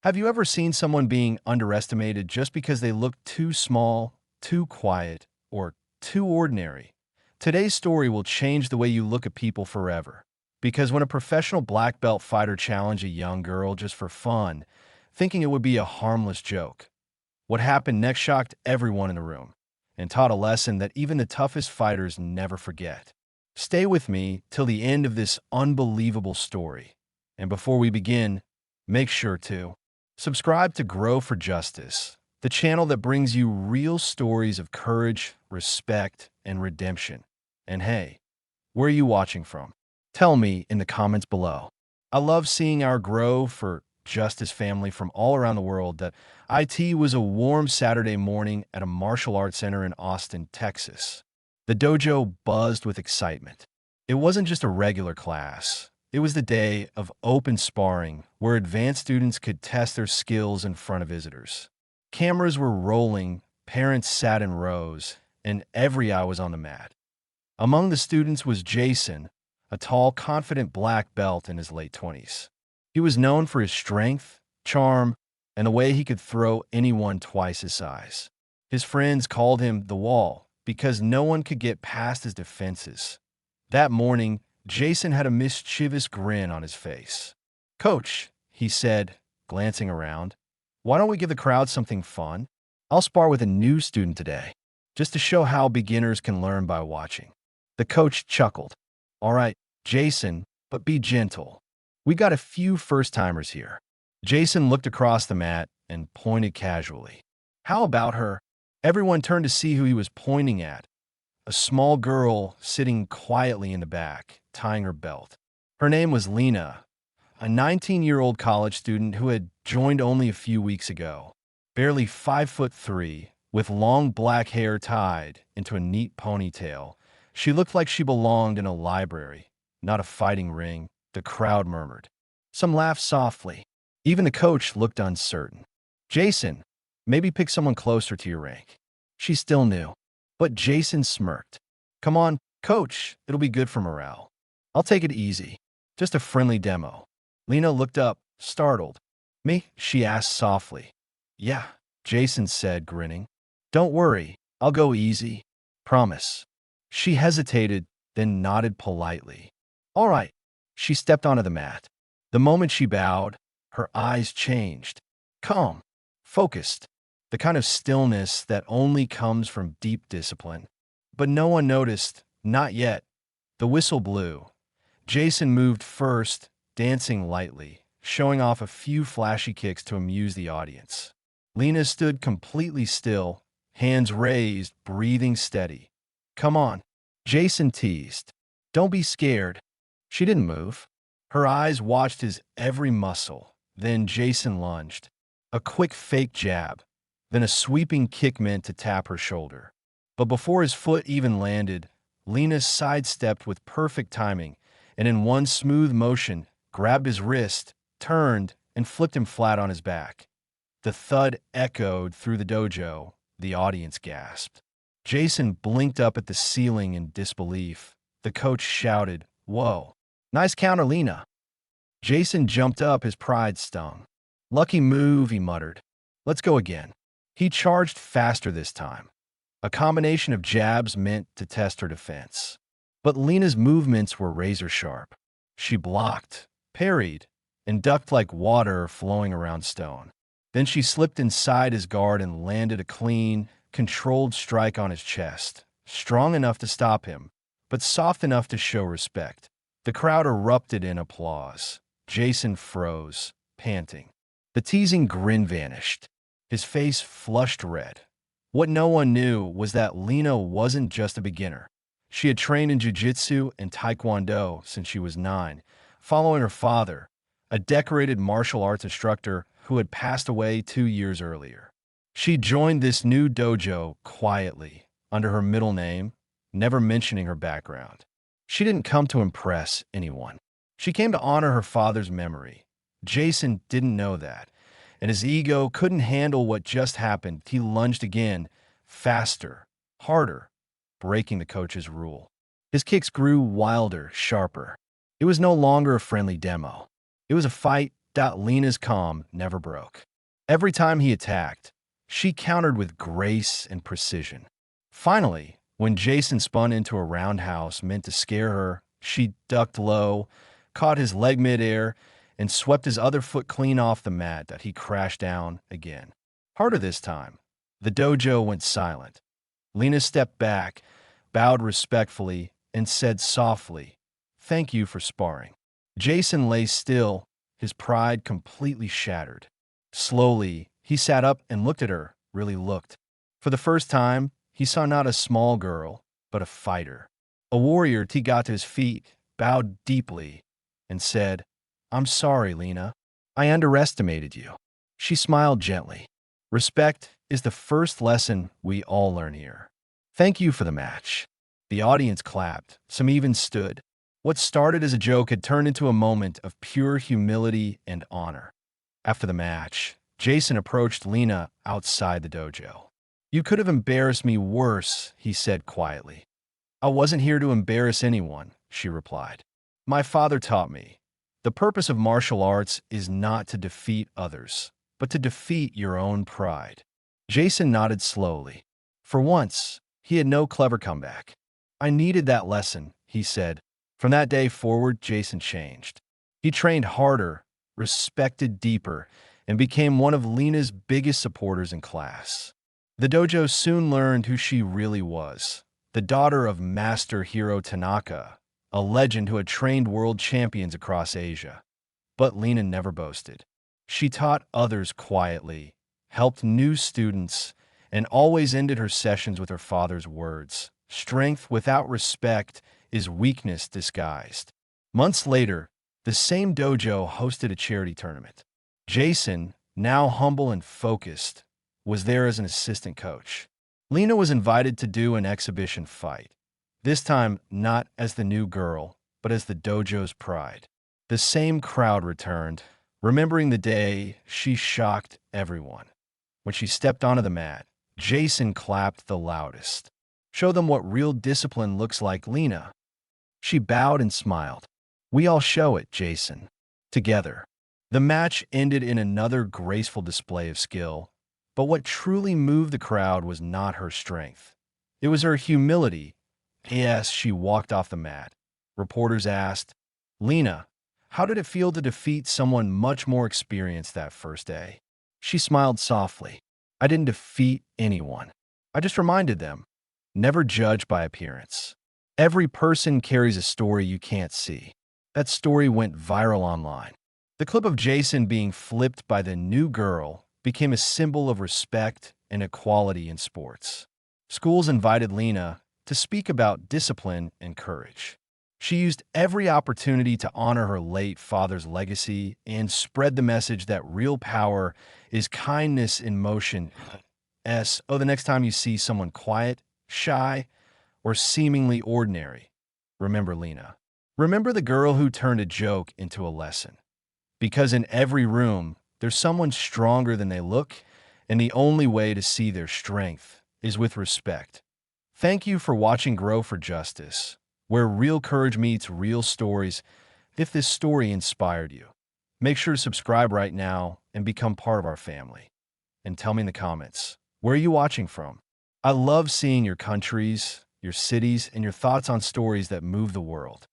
Have you ever seen someone being underestimated just because they look too small, too quiet, or too ordinary? Today's story will change the way you look at people forever. Because when a professional black belt fighter challenged a young girl just for fun, thinking it would be a harmless joke, what happened next shocked everyone in the room and taught a lesson that even the toughest fighters never forget. Stay with me till the end of this unbelievable story. And before we begin, make sure to subscribe to Grow for Justice, the channel that brings you real stories of courage, respect, and redemption. And hey, where are you watching from? Tell me in the comments below. I love seeing our Grow for Justice family from all around the world. That it was a warm Saturday morning at a martial arts center in Austin, Texas. The dojo buzzed with excitement. It wasn't just a regular class. It was the day of open sparring, where advanced students could test their skills in front of visitors. Cameras were rolling, parents sat in rows, and every eye was on the mat. Among the students was Jason, a tall, confident black belt in his late 20s. He was known for his strength, charm, and the way he could throw anyone twice his size. His friends called him the Wall because no one could get past his defenses. That morning, Jason had a mischievous grin on his face. "Coach," he said, glancing around, "why don't we give the crowd something fun? I'll spar with a new student today, just to show how beginners can learn by watching." The coach chuckled. "All right, Jason, but be gentle. We got a few first-timers here." Jason looked across the mat and pointed casually. "How about her?" Everyone turned to see who he was pointing at. A small girl sitting quietly in the back, tying her belt. Her name was Lena, a 19-year-old college student who had joined only a few weeks ago. Barely 5'3", with long black hair tied into a neat ponytail, she looked like she belonged in a library, not a fighting ring, the crowd murmured. Some laughed softly. Even the coach looked uncertain. "Jason, maybe pick someone closer to your rank." She still knew. But Jason smirked. "Come on, coach, it'll be good for morale. I'll take it easy. Just a friendly demo." Lena looked up, startled. "Me?" she asked softly. "Yeah," Jason said, grinning. "Don't worry, I'll go easy. Promise." She hesitated, then nodded politely. "All right." She stepped onto the mat. The moment she bowed, her eyes changed. Calm, focused, the kind of stillness that only comes from deep discipline. But no one noticed, not yet. The whistle blew. Jason moved first, dancing lightly, showing off a few flashy kicks to amuse the audience. Lena stood completely still, hands raised, breathing steady. "Come on," Jason teased. "Don't be scared." She didn't move. Her eyes watched his every muscle. Then Jason lunged. A quick fake jab, then a sweeping kick meant to tap her shoulder. But before his foot even landed, Lena sidestepped with perfect timing, and in one smooth motion, grabbed his wrist, turned, and flipped him flat on his back. The thud echoed through the dojo. The audience gasped. Jason blinked up at the ceiling in disbelief. The coach shouted, "Whoa, nice counter, Lena." Jason jumped up, his pride stung. "Lucky move," he muttered. "Let's go again." He charged faster this time. A combination of jabs meant to test her defense. But Lena's movements were razor-sharp. She blocked, parried, and ducked like water flowing around stone. Then she slipped inside his guard and landed a clean, controlled strike on his chest, strong enough to stop him, but soft enough to show respect. The crowd erupted in applause. Jason froze, panting. The teasing grin vanished. His face flushed red. What no one knew was that Lena wasn't just a beginner. She had trained in jiu-jitsu and taekwondo since she was 9, following her father, a decorated martial arts instructor who had passed away 2 years earlier. She joined this new dojo quietly, under her middle name, never mentioning her background. She didn't come to impress anyone. She came to honor her father's memory. Jason didn't know that, and his ego couldn't handle what just happened. He lunged again, faster, harder, breaking the coach's rule. His kicks grew wilder, sharper. It was no longer a friendly demo. It was a fight, Lena's calm never broke. Every time he attacked, she countered with grace and precision. Finally, when Jason spun into a roundhouse meant to scare her, she ducked low, caught his leg midair, and swept his other foot clean off the mat that he crashed down again. Harder this time. The dojo went silent. Lena stepped back, bowed respectfully, and said softly, "Thank you for sparring." Jason lay still, his pride completely shattered. Slowly, he sat up and looked at her, really looked. For the first time, he saw not a small girl, but a fighter. A warrior. He got to his feet, bowed deeply, and said, "I'm sorry, Lena. I underestimated you." She smiled gently. Respect is the first lesson we all learn here. Thank you for the match. The audience clapped, some even stood. What started as a joke had turned into a moment of pure humility and honor. After the match, Jason approached Lena outside the dojo. "You could have embarrassed me worse," he said quietly. "I wasn't here to embarrass anyone," she replied. "My father taught me. The purpose of martial arts is not to defeat others, but to defeat your own pride." Jason nodded slowly. For once, he had no clever comeback. "I needed that lesson," he said. From that day forward, Jason changed. He trained harder, respected deeper, and became one of Lena's biggest supporters in class. The dojo soon learned who she really was, the daughter of Master Hiro Tanaka, a legend who had trained world champions across Asia. But Lena never boasted. She taught others quietly, helped new students, and always ended her sessions with her father's words, "Strength without respect is weakness disguised." Months later, the same dojo hosted a charity tournament. Jason, now humble and focused, was there as an assistant coach. Lena was invited to do an exhibition fight, this time not as the new girl, but as the dojo's pride. The same crowd returned, remembering the day she shocked everyone. When she stepped onto the mat, Jason clapped the loudest. "Show them what real discipline looks like, Lena." She bowed and smiled. "We all show it, Jason. Together." The match ended in another graceful display of skill, but what truly moved the crowd was not her strength. It was her humility. As she walked off the mat, reporters asked, "Lena, how did it feel to defeat someone much more experienced that first day?" She smiled softly. "I didn't defeat anyone. I just reminded them, never judge by appearance. Every person carries a story you can't see." That story went viral online. The clip of Jason being flipped by the new girl became a symbol of respect and equality in sports. Schools invited Lena to speak about discipline and courage. She used every opportunity to honor her late father's legacy and spread the message that real power is kindness in motion. The next time you see someone quiet, shy, or seemingly ordinary, remember Lena. Remember the girl who turned a joke into a lesson. Because in every room, there's someone stronger than they look, and the only way to see their strength is with respect. Thank you for watching Grow for Justice, where real courage meets real stories. If this story inspired you, make sure to subscribe right now and become part of our family. And tell me in the comments, where are you watching from? I love seeing your countries, your cities, and your thoughts on stories that move the world.